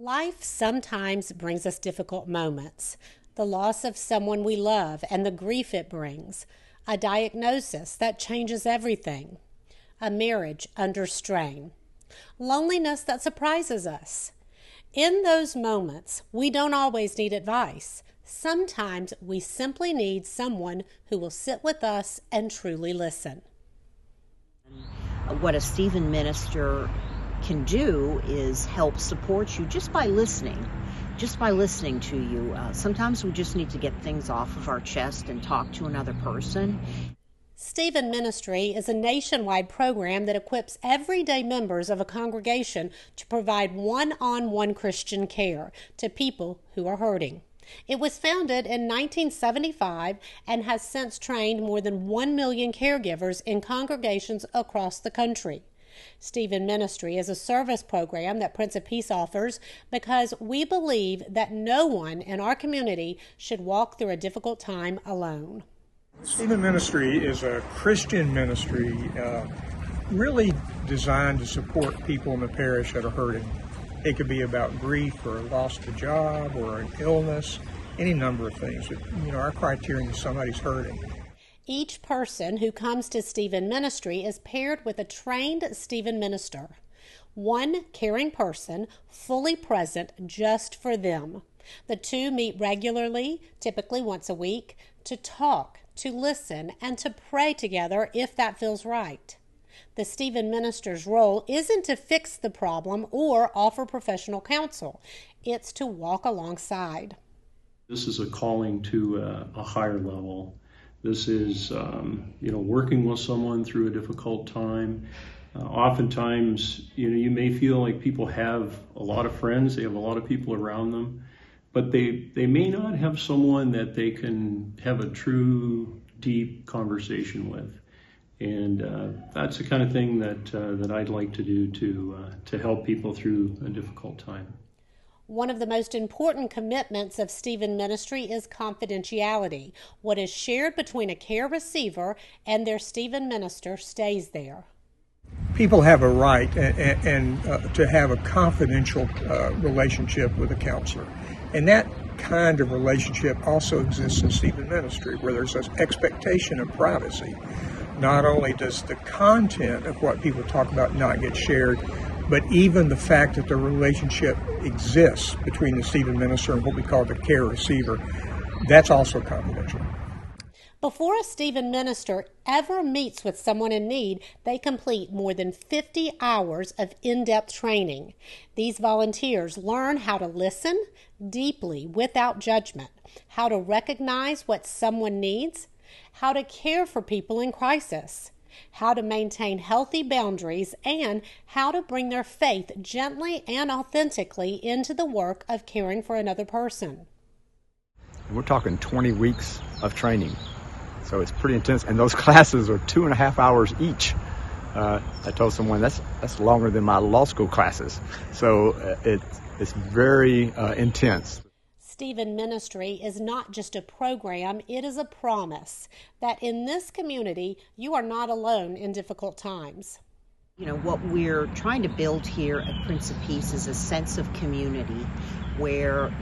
Life sometimes brings us difficult moments. The loss of someone we love and the grief it brings. A diagnosis that changes everything. A marriage under strain. Loneliness that surprises us. In those moments, we don't always need advice. Sometimes we simply need someone who will sit with us and truly listen. What a Stephen minister can do is help support you just by listening to you. Sometimes we just need to get things off of our chest and talk to another person. Stephen Ministry is a nationwide program that equips everyday members of a congregation to provide one-on-one Christian care to people who are hurting. It was founded in 1975 and has since trained more than 1 million caregivers in congregations across the country. Stephen Ministry is a service program that Prince of Peace offers because we believe that no one in our community should walk through a difficult time alone. Stephen Ministry is a Christian ministry really designed to support people in the parish that are hurting. It could be about grief or lost a job or an illness, any number of things. Our criterion is somebody's hurting. Each person who comes to Stephen Ministry is paired with a trained Stephen minister, one caring person fully present just for them. The two meet regularly, typically once a week, to talk, to listen, and to pray together if that feels right. The Stephen minister's role isn't to fix the problem or offer professional counsel. It's to walk alongside. This is a calling to a higher level. This is, working with someone through a difficult time. Oftentimes, you may feel like people have a lot of friends, they have a lot of people around them, but they may not have someone that they can have a true, deep conversation with. And that's the kind of thing that I'd like to do to help people through a difficult time. One of the most important commitments of Stephen Ministry is confidentiality. What is shared between a care receiver and their Stephen minister stays there. People have a right and to have a confidential relationship with a counselor. And that kind of relationship also exists in Stephen Ministry, where there's an expectation of privacy. Not only does the content of what people talk about not get shared, but even the fact that the relationship exists between the Stephen minister and what we call the care receiver, that's also confidential. Before a Stephen minister ever meets with someone in need, they complete more than 50 hours of in-depth training. These volunteers learn how to listen deeply without judgment, how to recognize what someone needs, how to care for people in crisis, how to maintain healthy boundaries, and how to bring their faith gently and authentically into the work of caring for another person. We're talking 20 weeks of training, so it's pretty intense, and those classes are 2.5 hours each. I told someone that's longer than my law school classes, so it's very intense. Stephen Ministry is not just a program, it is a promise that in this community, you are not alone in difficult times. What we're trying to build here at Prince of Peace is a sense of community where,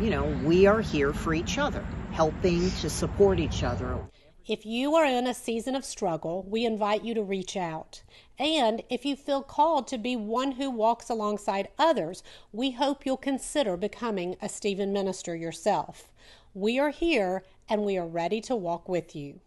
we are here for each other, helping to support each other. If you are in a season of struggle, we invite you to reach out. And if you feel called to be one who walks alongside others, we hope you'll consider becoming a Stephen minister yourself. We are here and we are ready to walk with you.